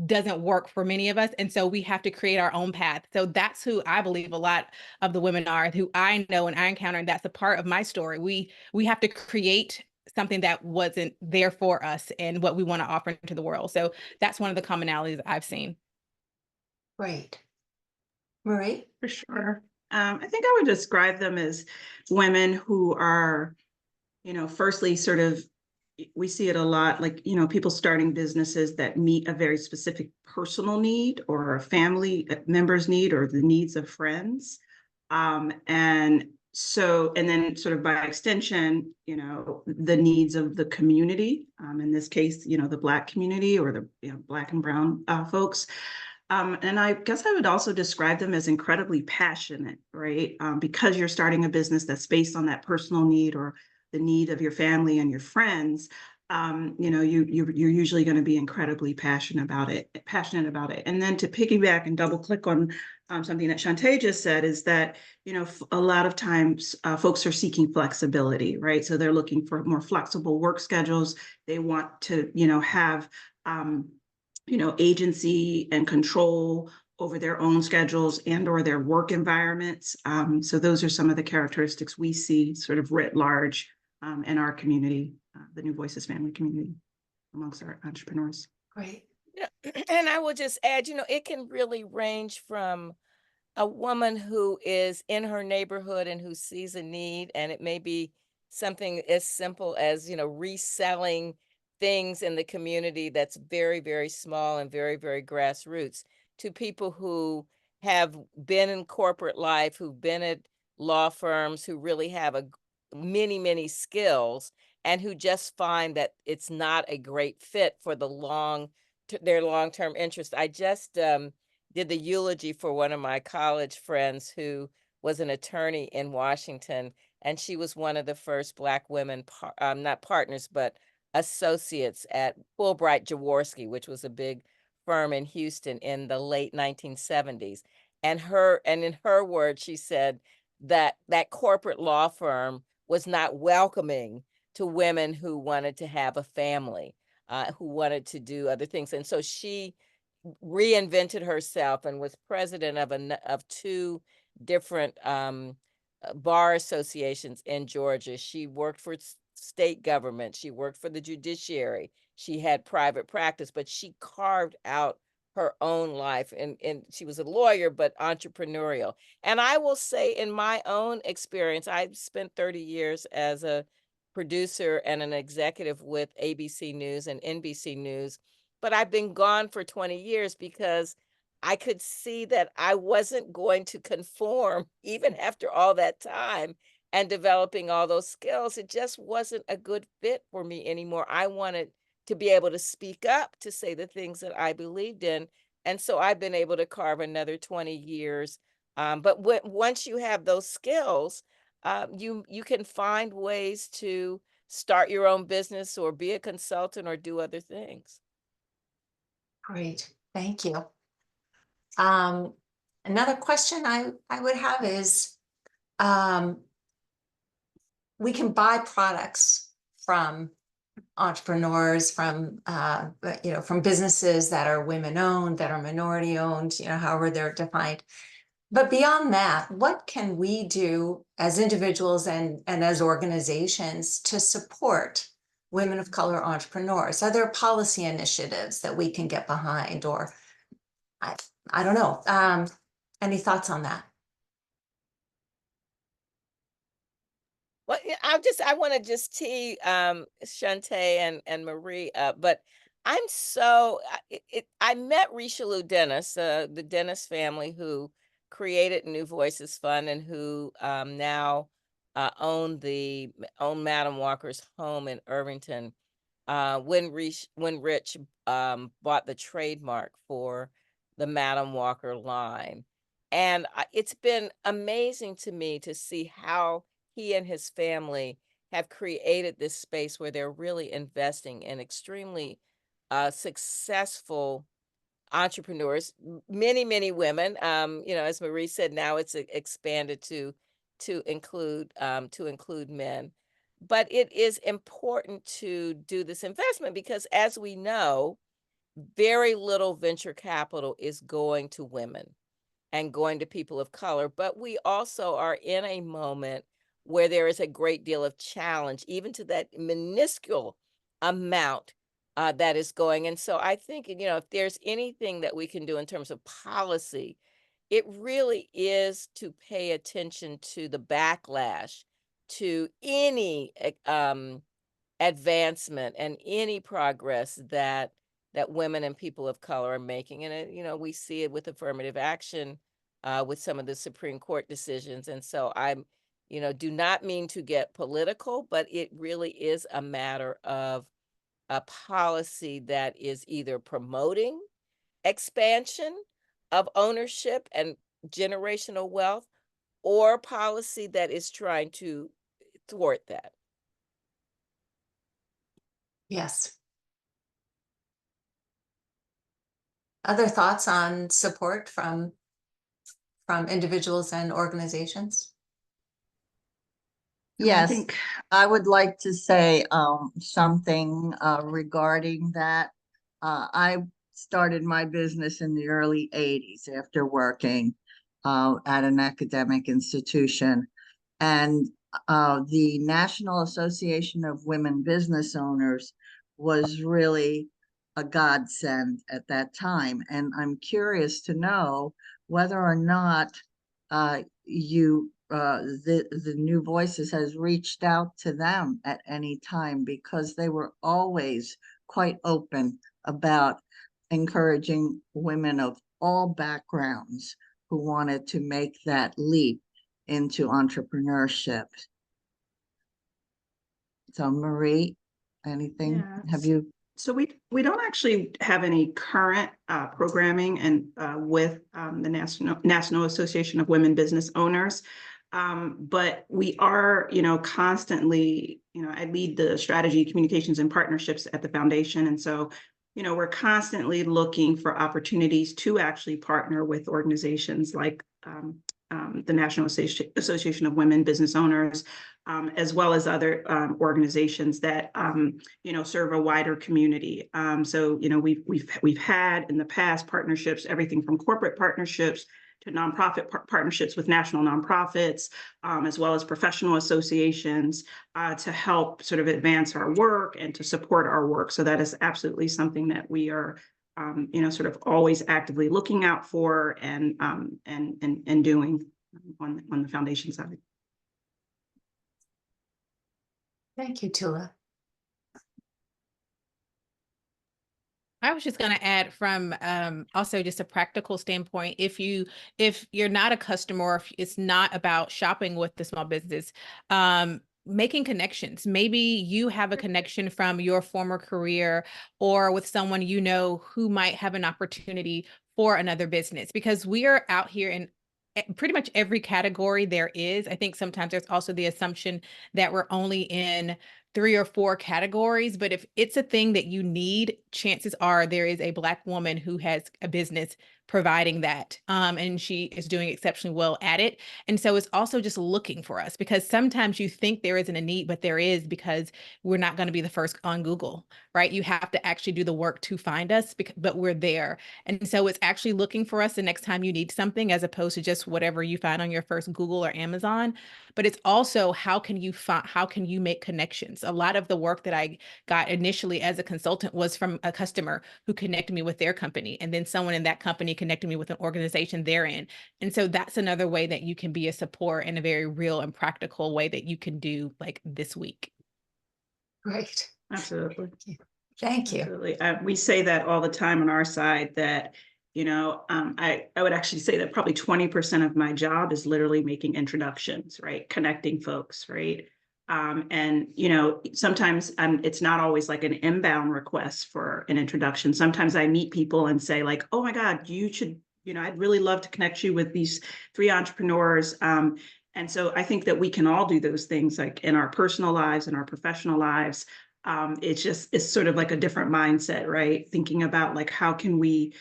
doesn't work for many of us. And so we have to create our own path. So that's who I believe a lot of the women are, who I know and I encounter. And that's a part of my story. We have to create something that wasn't there for us and what we want to offer into the world. So that's one of the commonalities I've seen. Great. Marie? For sure. I think I would describe them as women who are, firstly, sort of, we see it a lot, like, people starting businesses that meet a very specific personal need or a family member's need or the needs of friends. And then sort of by extension, the needs of the community, in this case, the Black community or the Black and brown folks. And I guess I would also describe them as incredibly passionate, right? Because you're starting a business that's based on that personal need or the need of your family and your friends. You're usually going to be incredibly passionate about it. And then to piggyback and double click on something that Shantae just said is that, a lot of times folks are seeking flexibility, right? So they're looking for more flexible work schedules. They want to, have agency and control over their own schedules and or their work environments. So those are some of the characteristics we see sort of writ large in our community, the New Voices family community, amongst our entrepreneurs. Great. And I will just add, it can really range from a woman who is in her neighborhood and who sees a need, and it may be something as simple as, reselling things in the community that's very, very small and very, very grassroots, to people who have been in corporate life, who've been at law firms, who really have many, many skills, and who just find that it's not a great fit for their long-term interest. I just did the eulogy for one of my college friends who was an attorney in Washington, and she was one of the first Black women, not partners, but associates at Fulbright Jaworski, which was a big firm in Houston in the late 1970s. And in her words, she said that corporate law firm was not welcoming to women who wanted to have a family. who wanted to do other things. And so she reinvented herself and was president of two different bar associations in Georgia. She worked for state government. She worked for the judiciary. She had private practice, but she carved out her own life. And she was a lawyer, but entrepreneurial. And I will say, in my own experience, I spent 30 years as a producer and an executive with ABC News and NBC News, but I've been gone for 20 years because I could see that I wasn't going to conform even after all that time and developing all those skills. It just wasn't a good fit for me anymore. I wanted to be able to speak up, to say the things that I believed in. And so I've been able to carve another 20 years. But once you have those skills, you can find ways to start your own business or be a consultant or do other things. Great, thank you. Another question I would have is, we can buy products from entrepreneurs, from from businesses that are women owned, that are minority owned, however they're defined. But beyond that, what can we do as individuals and as organizations to support women of color entrepreneurs? Are there policy initiatives that we can get behind, or I don't know. Any thoughts on that? Well, yeah, I want to just tee Shantae and Marie up, but I'm so I met Richelieu Dennis, the Dennis family who created New Voices Fund and who now own Madam Walker's home in Irvington. When Rich bought the trademark for the Madam Walker line, and it's been amazing to me to see how he and his family have created this space where they're really investing in extremely successful entrepreneurs, many women. As Marie said, now it's expanded to include men. But it is important to do this investment because, as we know, very little venture capital is going to women and going to people of color. But we also are in a moment where there is a great deal of challenge, even to that minuscule amount that is going. And so I think, if there's anything that we can do in terms of policy, it really is to pay attention to the backlash to any advancement and any progress that women and people of color are making. And, we see it with affirmative action, with some of the Supreme Court decisions. And so I'm, do not mean to get political, but it really is a matter of a policy that is either promoting expansion of ownership and generational wealth, or policy that is trying to thwart that. Yes. Other thoughts on support from individuals and organizations? Yes, I would like to say something regarding that. I started my business in the early 80s after working at an academic institution. And the National Association of Women Business Owners was really a godsend at that time. And I'm curious to know whether or not the New Voices has reached out to them at any time, because they were always quite open about encouraging women of all backgrounds who wanted to make that leap into entrepreneurship. So Marie, anything? Yeah. Have you? So we don't actually have any current programming and with the National Association of Women Business Owners, but we are, constantly, I lead the strategy, communications, and partnerships at the foundation, and so, we're constantly looking for opportunities to actually partner with organizations like the National Association of Women Business Owners, as well as other organizations that serve a wider community. So we've had in the past partnerships, everything from corporate partnerships to nonprofit partnerships with national nonprofits, as well as professional associations, to help sort of advance our work and to support our work. So that is absolutely something that we are sort of always actively looking out for and doing on the foundation side. Thank you, Tula. I was just going to add from also just a practical standpoint, if you're not a customer, or if it's not about shopping with the small business, making connections. Maybe you have a connection from your former career or with someone you know who might have an opportunity for another business, because we are out here in pretty much every category there is. I think sometimes there's also the assumption that we're only in 3 or 4 categories, but if it's a thing that you need, chances are there is a Black woman who has a business providing that, and she is doing exceptionally well at it. And so it's also just looking for us, because sometimes you think there isn't a need, but there is, because we're not going to be the first on Google, right? You have to actually do the work to find us, but we're there. And so it's actually looking for us the next time you need something, as opposed to just whatever you find on your first Google or Amazon. But it's also how can you make connections? A lot of the work that I got initially as a consultant was from a customer who connected me with their company, and then someone in that company connected me with an organization they're in. And so that's another way that you can be a support in a very real and practical way that you can do, like this week. Great. Absolutely. Thank you. Absolutely. We say that all the time on our side, that I would actually say that probably 20% of my job is literally making introductions, right? Connecting folks, right? And sometimes it's not always like an inbound request for an introduction. Sometimes I meet people and say like, oh my God, you should, I'd really love to connect you with these 3 entrepreneurs. And so I think that we can all do those things, like in our personal lives and our professional lives. It's sort of like a different mindset, right? Thinking about like, how can we,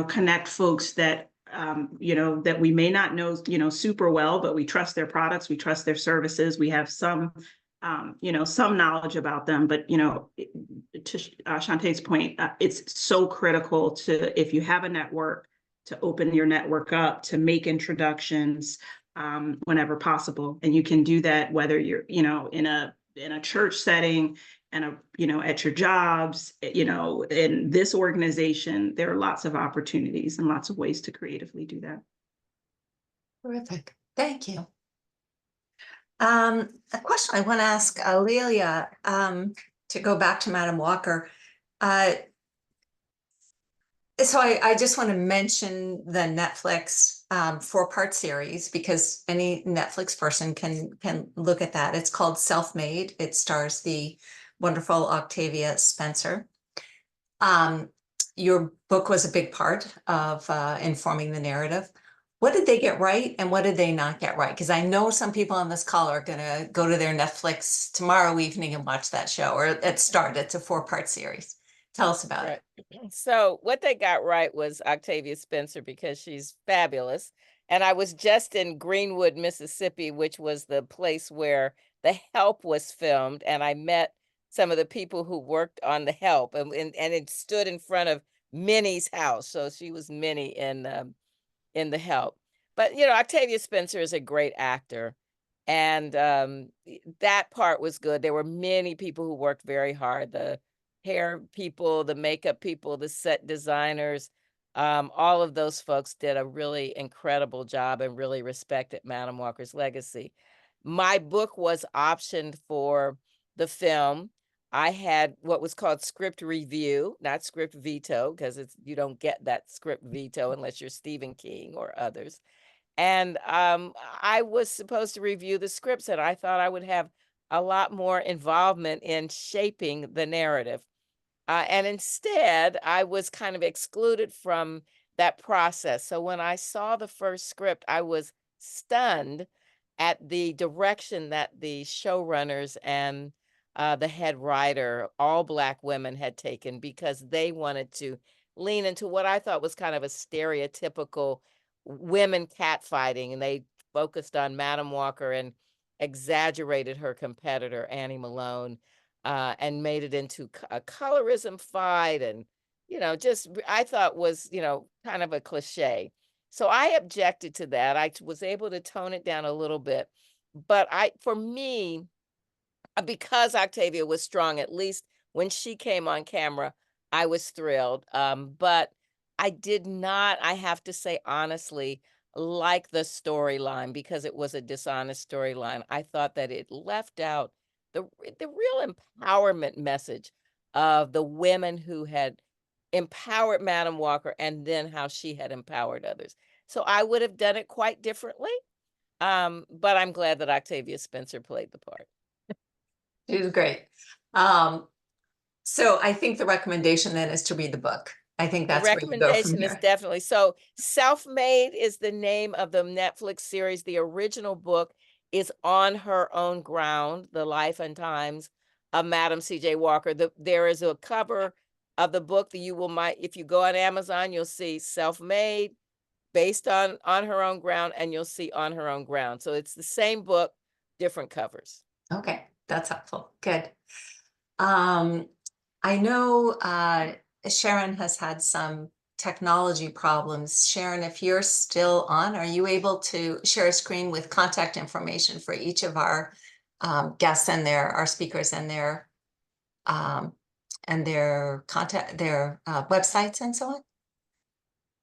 connect folks that, that we may not know, super well, but we trust their products, we trust their services, we have some, some knowledge about them. But, to Shantae's point, it's so critical to, if you have a network, to open your network up, to make introductions whenever possible. And you can do that whether you're, in a church setting, and at your jobs, in this organization. There are lots of opportunities and lots of ways to creatively do that. Terrific. Thank you. A question I want to ask Lelia, to go back to Madam Walker. So I just want to mention the Netflix 4-part series, because any Netflix person can look at that. It's called Self-Made. It stars the wonderful Octavia Spencer. Your book was a big part of informing the narrative. What did they get right and what did they not get right? Because I know some people on this call are going to go to their Netflix tomorrow evening and watch that show, or it's a 4-part series. Tell us about it. So what they got right was Octavia Spencer, because she's fabulous. And I was just in Greenwood, Mississippi, which was the place where The Help was filmed. And I met some of the people who worked on The Help, and it stood in front of Minnie's house. So she was Minnie in The Help. But, Octavia Spencer is a great actor. And that part was good. There were many people who worked very hard. The hair people, the makeup people, the set designers, all of those folks did a really incredible job and really respected Madam Walker's legacy. My book was optioned for the film. I had what was called script review, not script veto, because you don't get that script veto unless you're Stephen King or others. And I was supposed to review the scripts, and I thought I would have a lot more involvement in shaping the narrative. And instead, I was kind of excluded from that process. So when I saw the first script, I was stunned at the direction that the showrunners and the head writer, all Black women, had taken, because they wanted to lean into what I thought was kind of a stereotypical women catfighting, and they focused on Madam Walker and exaggerated her competitor, Annie Malone, and made it into a colorism fight. And, just I thought was, kind of a cliche. So I objected to that. I was able to tone it down a little bit. But for me, because Octavia was strong, at least when she came on camera, I was thrilled. But I did not, I have to say honestly, like the storyline because it was a dishonest storyline. I thought that it left out the real empowerment message of the women who had empowered Madam Walker and then how she had empowered others. So I would have done it quite differently. But I'm glad that Octavia Spencer played the part. She was great. So I think the recommendation then is to read the book. I think that's The where you go from recommendation is here. definitely so. Self-Made is the name of the Netflix series. The original book is On Her Own Ground: The Life and Times of Madam C.J. Walker. There is a cover of the book that if you go on Amazon, you'll see Self-Made based on Her Own Ground, and you'll see On Her Own Ground. So it's the same book, different covers. Okay, that's helpful. Good. I know Sharon has had some technology problems. Sharon, if you're still on, are you able to share a screen with contact information for each of our guests and our speakers and their contact, their websites and so on?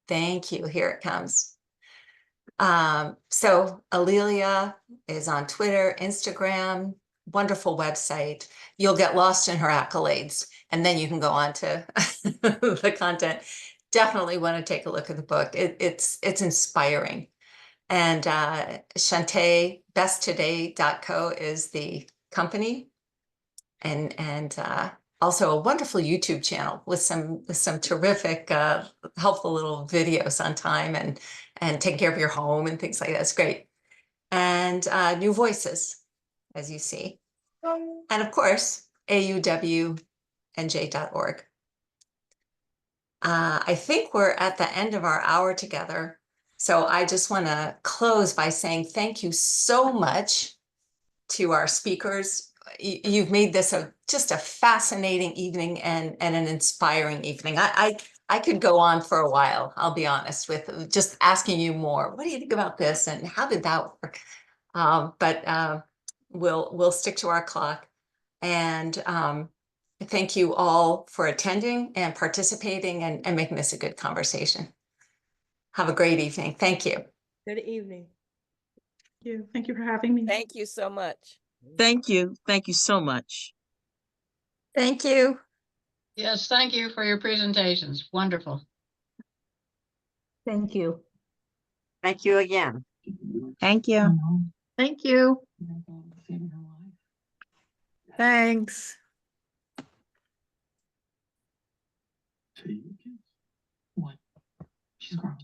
Thank you. Here it comes. So Alelia is on Twitter, Instagram, wonderful website. You'll get lost in her accolades, and then you can go on to the content. Definitely want to take a look at the book. It's inspiring. And Shantae, besttoday.co is the company, and also a wonderful YouTube channel with some terrific helpful little videos on time and taking care of your home and things like that. It's great. And New Voices, as you see. And of course, auwnj.org. I think we're at the end of our hour together. So I just want to close by saying thank you so much to our speakers. You've made this just a fascinating evening and an inspiring evening. I could go on for a while, I'll be honest, with just asking you more. What do you think about this? And how did that work? But we'll stick to our clock. And thank you all for attending and participating and making this a good conversation. Have a great evening. Thank you. Good evening. Thank you for having me. Thank you so much. Thank you. Thank you so much. Thank you. Yes, thank you for your presentations. Wonderful. Thank you. Thank you again. Thank you. Thank you. Thanks. What? She's grown.